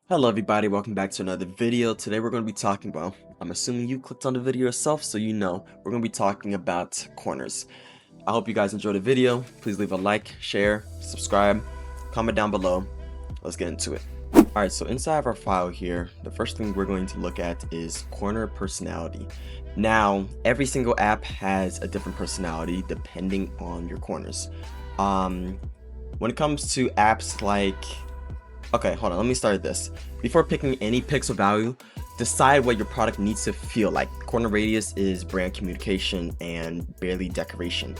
Hello everybody, welcome back to another video. Today we're going to be talking, well, I'm assuming you clicked on the video yourself, so you know, we're going to be talking about corners. I hope you guys enjoyed the video. Please leave a like, share, subscribe, comment down below. Let's get into it. Alright, so inside of our file here, the first thing we're going to look at is corner personality. Now, every single app has a different personality depending on your corners. When it comes to apps like okay, hold on, let me start this. Before picking any pixel value, decide what your product needs to feel like. Corner radius is brand communication and barely decoration.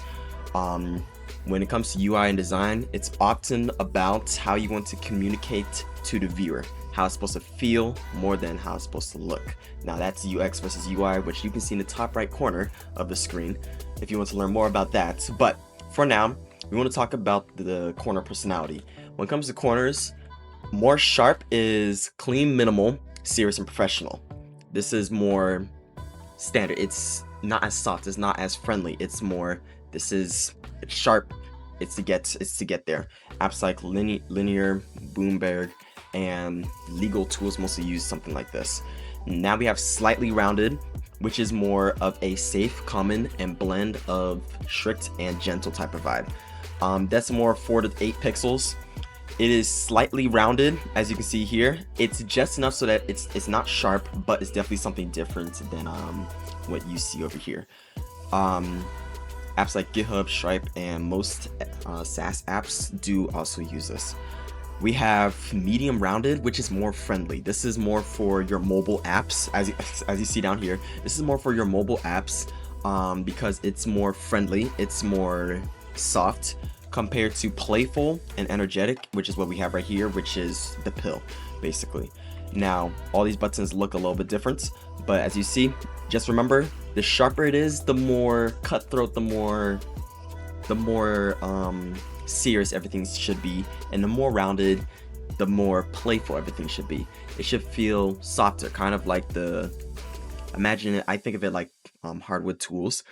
When it comes to UI and design, it's often about how you want to communicate to the viewer, how it's supposed to feel more than how it's supposed to look. Now that's UX versus UI, which you can see in the top right corner of the screen if you want to learn more about that. But for now, we want to talk about the corner personality. When it comes to corners, more sharp is clean, minimal, serious, and professional. This is more standard. It's not as soft, it's not as friendly. It's more, it's sharp, it's to get there. Apps like Linear, Bloomberg, and legal tools mostly use something like this. Now we have slightly rounded, which is more of a safe, common, and blend of strict and gentle type of vibe. That's more 4 to 8 pixels. It is slightly rounded, as you can see here. It's just enough so that it's not sharp, but it's definitely something different than what you see over here. Apps like GitHub, Stripe, and most SaaS apps do also use this. We have medium rounded, which is more friendly. This is more for your mobile apps, as you see down here. This is more for your mobile apps because it's more friendly, it's more soft, compared to playful and energetic, which is what we have right here, which is the pill, basically. Now, all these buttons look a little bit different, but as you see, just remember, the sharper it is, the more cutthroat, the more serious everything should be, and the more rounded, the more playful everything should be. It should feel softer, kind of like imagine it, I think of it like hardwood tools.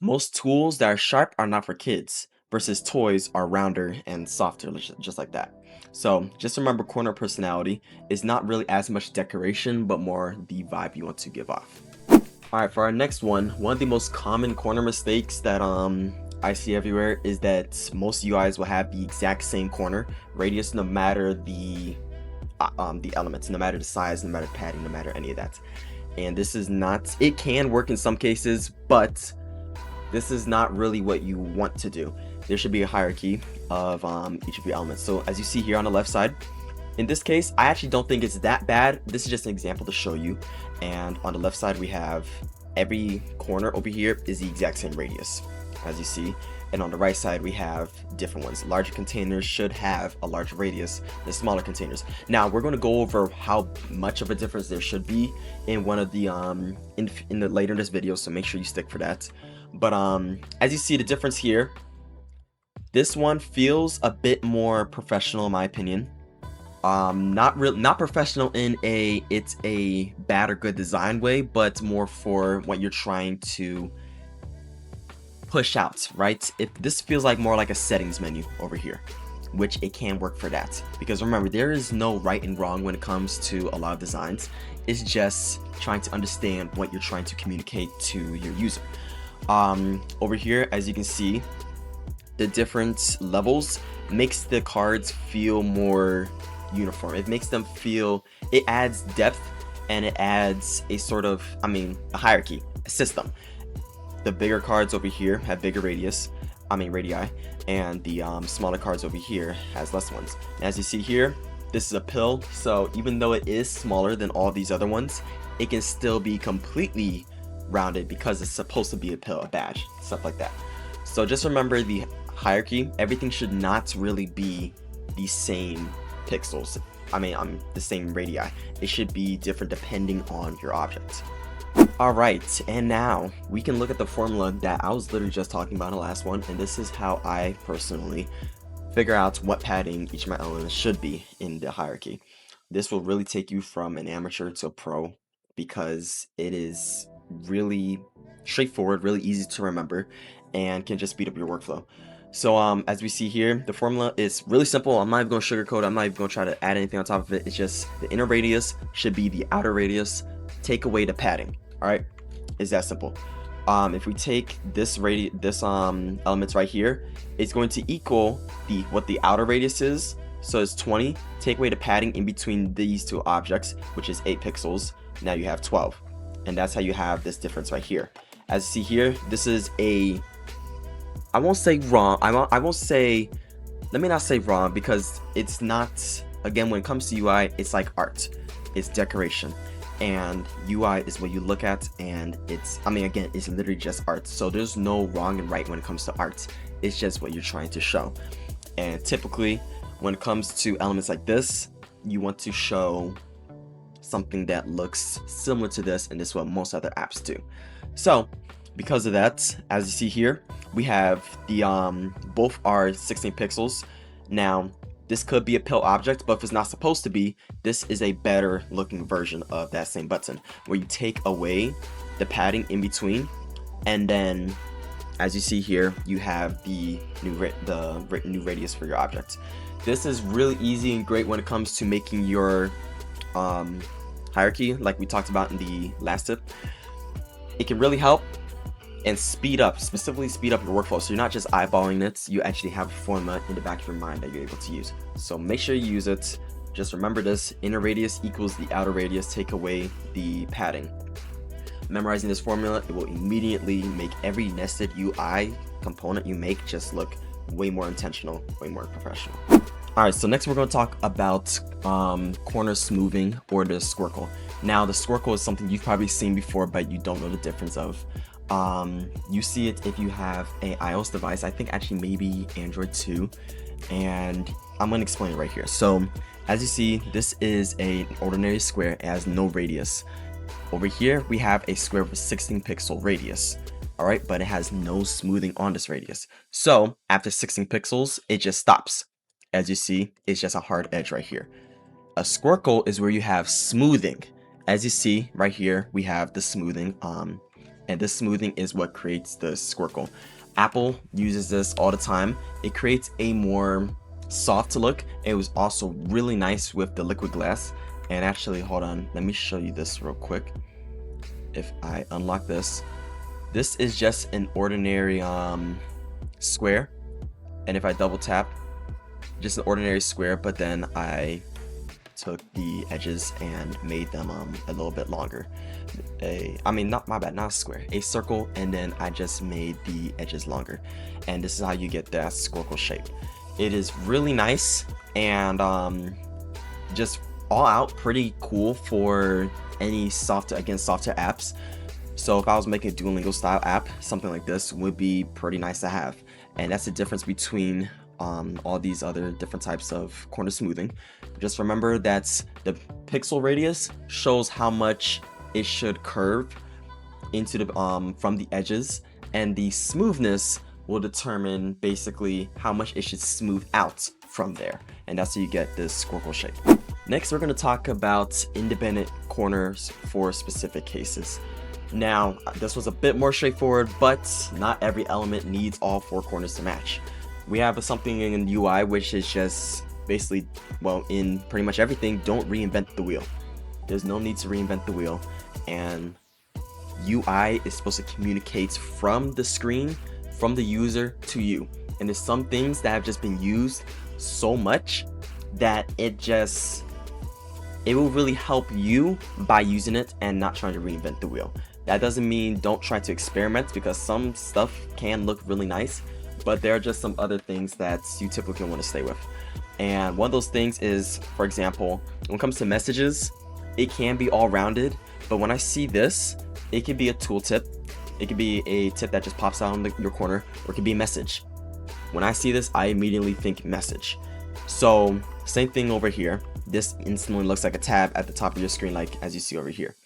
Most tools that are sharp are not for kids, versus toys are rounder and softer, just like that. So just remember, corner personality is not really as much decoration, but more the vibe you want to give off. Alright, for our next one of the most common corner mistakes that I see everywhere is that most UIs will have the exact same corner radius, no matter the elements, no matter the size, no matter padding, no matter any of that. And this is not, it can work in some cases, but this is not really what you want to do. There should be a hierarchy of each of your elements. So as you see here on the left side, in this case, I actually don't think it's that bad. This is just an example to show you. And on the left side, we have every corner over here is the exact same radius, as you see. And on the right side, we have different ones. Larger containers should have a larger radius than smaller containers. Now, we're going to go over how much of a difference there should be in one of the in the later in this video, so make sure you stick for that. But as you see the difference here, this one feels a bit more professional in my opinion. Not professional in it's a bad or good design way, but more for what you're trying to push out, right? This feels like more like a settings menu over here, which it can work for that. Because remember, there is no right and wrong when it comes to a lot of designs. It's just trying to understand what you're trying to communicate to your user. Over here, as you can see, the different levels makes the cards feel more uniform. It makes them feel, it adds depth, and it adds a sort of, a hierarchy, a system. The bigger cards over here have bigger radii, and the smaller cards over here has less ones. And as you see here, this is a pill, so even though it is smaller than all these other ones, it can still be completely rounded because it's supposed to be a pill, a badge, stuff like that. So just remember the hierarchy. Everything should not really be the same pixels. The same radii. It should be different depending on your object. Alright, and now we can look at the formula that I was literally just talking about in the last one, and this is how I personally figure out what padding each of my elements should be in the hierarchy. This will really take you from an amateur to a pro because it is really straightforward, really easy to remember, and can just speed up your workflow. So as we see here, the formula is really simple. I'm not even going to sugarcoat it. I'm not even going to try to add anything on top of it. It's just the inner radius should be the outer radius. Take away the padding. All right, it's that simple. If we take this elements right here, it's going to equal what the outer radius is. So it's 20. Take away the padding in between these two objects, which is 8 pixels. Now you have 12, and that's how you have this difference right here. As you see here, this is I won't say wrong. I won't say. Let me not say wrong, because it's not. Again, when it comes to UI, it's like art. It's decoration, and UI is what you look at, and it's. I mean, again, it's literally just art. So there's no wrong and right when it comes to art. It's just what you're trying to show. And typically, when it comes to elements like this, you want to show something that looks similar to this, and this is what most other apps do. So because of that, as you see here, we have the both are 16 pixels. Now this could be a pill object, but if it's not supposed to be, this is a better looking version of that same button, where you take away the padding in between, and then as you see here, you have the new radius for your object. This is really easy and great when it comes to making your hierarchy, like we talked about in the last tip. It can really help and specifically speed up your workflow, so you're not just eyeballing it, you actually have a formula in the back of your mind that you're able to use. So make sure you use it. Just remember this: inner radius equals the outer radius, take away the padding. Memorizing this formula, it will immediately make every nested UI component you make just look way more intentional, way more professional. Alright, so next we're going to talk about corner smoothing, or the squircle. Now the squircle is something you've probably seen before, but you don't know the difference of. You see it if you have a iOS device, I think actually maybe Android too, and I'm going to explain it right here. So as you see, this is an ordinary square. It has no radius. Over here we have a square with a 16 pixel radius. Alright, but it has no smoothing on this radius. So after 16 pixels, it just stops. As you see, it's just a hard edge right here. A squircle is where you have smoothing. As you see right here, we have the smoothing, and this smoothing is what creates the squircle. Apple uses this all the time. It creates a more soft look. It was also really nice with the liquid glass. And actually, hold on, let me show you this real quick. If I unlock this, this is just an ordinary square, and if I double tap, just an ordinary square, but then I took the edges and made them a little bit longer. Not a square, a circle, and then I just made the edges longer, and this is how you get that squircle shape. It is really nice, and just all out pretty cool for any software apps. So if I was making a Duolingo style app, something like this would be pretty nice to have. And that's the difference between all these other different types of corner smoothing. Just remember that the pixel radius shows how much it should curve into the from the edges, and the smoothness will determine basically how much it should smooth out from there, and that's how you get this squircle shape. Next, we're going to talk about independent corners for specific cases. Now, this was a bit more straightforward, but not every element needs all 4 corners to match. We have something in UI which is just basically, well, in pretty much everything, don't reinvent the wheel. There's no need to reinvent the wheel, and UI is supposed to communicate from the screen, from the user to you. And there's some things that have just been used so much that it will really help you by using it and not trying to reinvent the wheel. That doesn't mean don't try to experiment, because some stuff can look really nice, but there are just some other things that you typically want to stay with. And one of those things is, for example, when it comes to messages, it can be all rounded, but when I see this, it could be a tooltip, it could be a tip that just pops out on your corner, or it could be a message. When I see this, I immediately think message. So same thing over here. This instantly looks like a tab at the top of your screen, like as you see over here.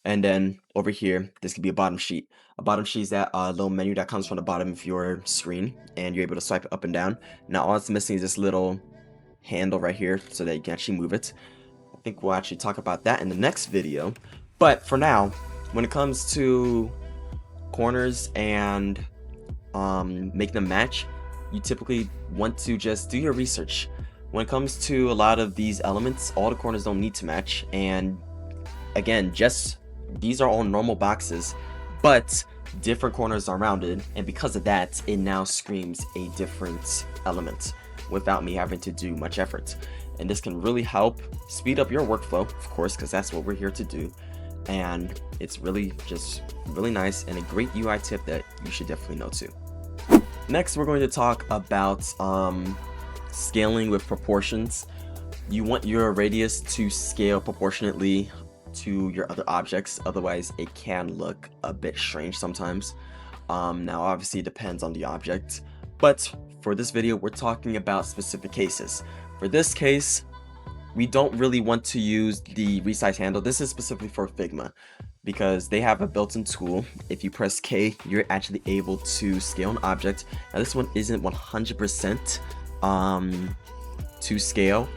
And then over here, this could be a bottom sheet. A bottom sheet is that little menu that comes from the bottom of your screen, and you're able to swipe it up and down. Now all it's missing is this little handle right here so that you can actually move it. I think we'll actually talk about that in the next video. But for now, when it comes to corners and making them match, you typically want to just do your research. When it comes to a lot of these elements, all the corners don't need to match, and again, just these are all normal boxes, but different corners are rounded, and because of that, it now screams a different element without me having to do much effort. And this can really help speed up your workflow, of course, because that's what we're here to do. And it's really just really nice and a great UI tip that you should definitely know too. Next, we're going to talk about scaling with proportions. You want your radius to scale proportionately to your other objects, otherwise it can look a bit strange sometimes. Now obviously it depends on the object, but for this video we're talking about specific cases. For this case, we don't really want to use the resize handle. This is specifically for Figma because they have a built-in tool. If you press K, you're actually able to scale an object. Now this one isn't 100% to scale,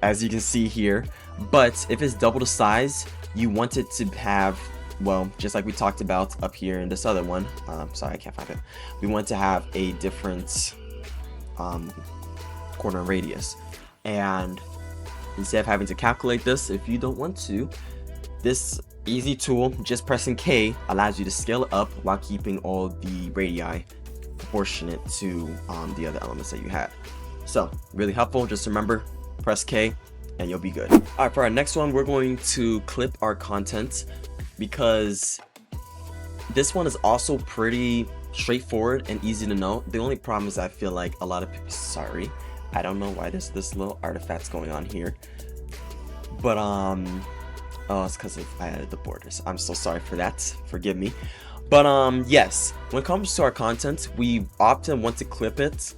as you can see here, but if it's double the size, you want it to have, well, just like we talked about up here in this other one, sorry I can't find it, we want to have a different corner radius. And instead of having to calculate this, if you don't want to, this easy tool, just pressing K, allows you to scale it up while keeping all the radii proportionate to the other elements that you had. So really helpful. Just remember, press K and you'll be good. All right, for our next one, we're going to clip our content because this one is also pretty straightforward and easy to know. The only problem is I feel like a lot of people, sorry, I don't know why there's this little artifact's going on here, but oh, it's because I added the borders. I'm so sorry for that, forgive me. But yes, when it comes to our content, we often want to clip it,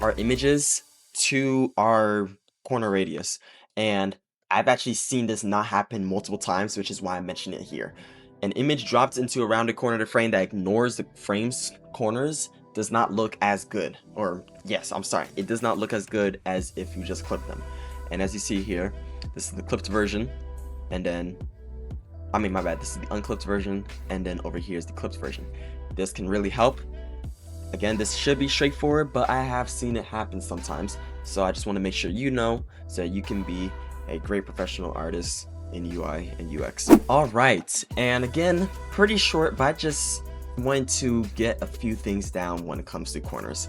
our images, to our corner radius, and I've actually seen this not happen multiple times, which is why I mentioned it here. An image dropped into a rounded corner of the frame that ignores the frame's corners does not look as good, or yes, I'm sorry, it does not look as good as if you just clip them. And as you see here, this is the clipped version, and then, I mean, my bad, this is the unclipped version, and then over here is the clipped version. This can really help. Again, this should be straightforward, but I have seen it happen sometimes, so I just want to make sure you know so that you can be a great professional artist in UI and UX. All right, and again, pretty short, but I just wanted to get a few things down when it comes to corners.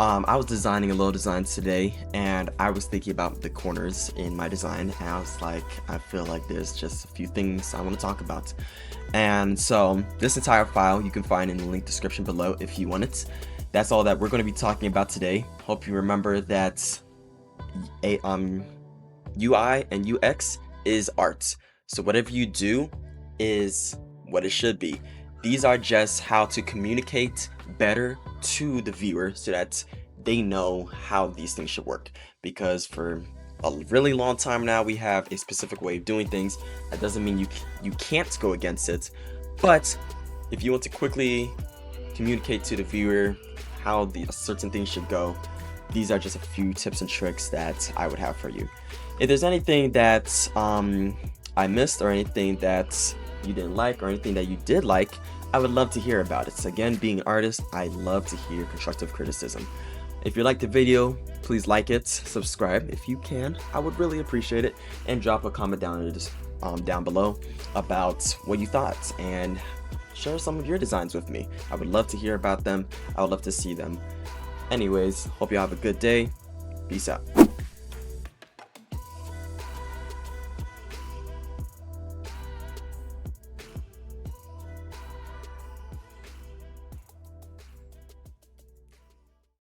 I was designing a little design today, and I was thinking about the corners in my design, and I was like, I feel like there's just a few things I want to talk about. And so this entire file you can find in the link description below if you want it. That's all that we're going to be talking about today. Hope you remember that UI and UX is art. So whatever you do is what it should be. These are just how to communicate better to the viewer so that they know how these things should work. Because for a really long time now, we have a specific way of doing things. That doesn't mean you can't go against it. But if you want to quickly communicate to the viewer how a certain thing should go, these are just a few tips and tricks that I would have for you. If there's anything that I missed, or anything that you didn't like, or anything that you did like, I would love to hear about it. So again, being an artist, I love to hear constructive criticism. If you liked the video, please like it, subscribe if you can. I would really appreciate it, and drop a comment down below about what you thought, and share some of your designs with me. I would love to hear about them. I would love to see them. Anyways, hope you have a good day. Peace out.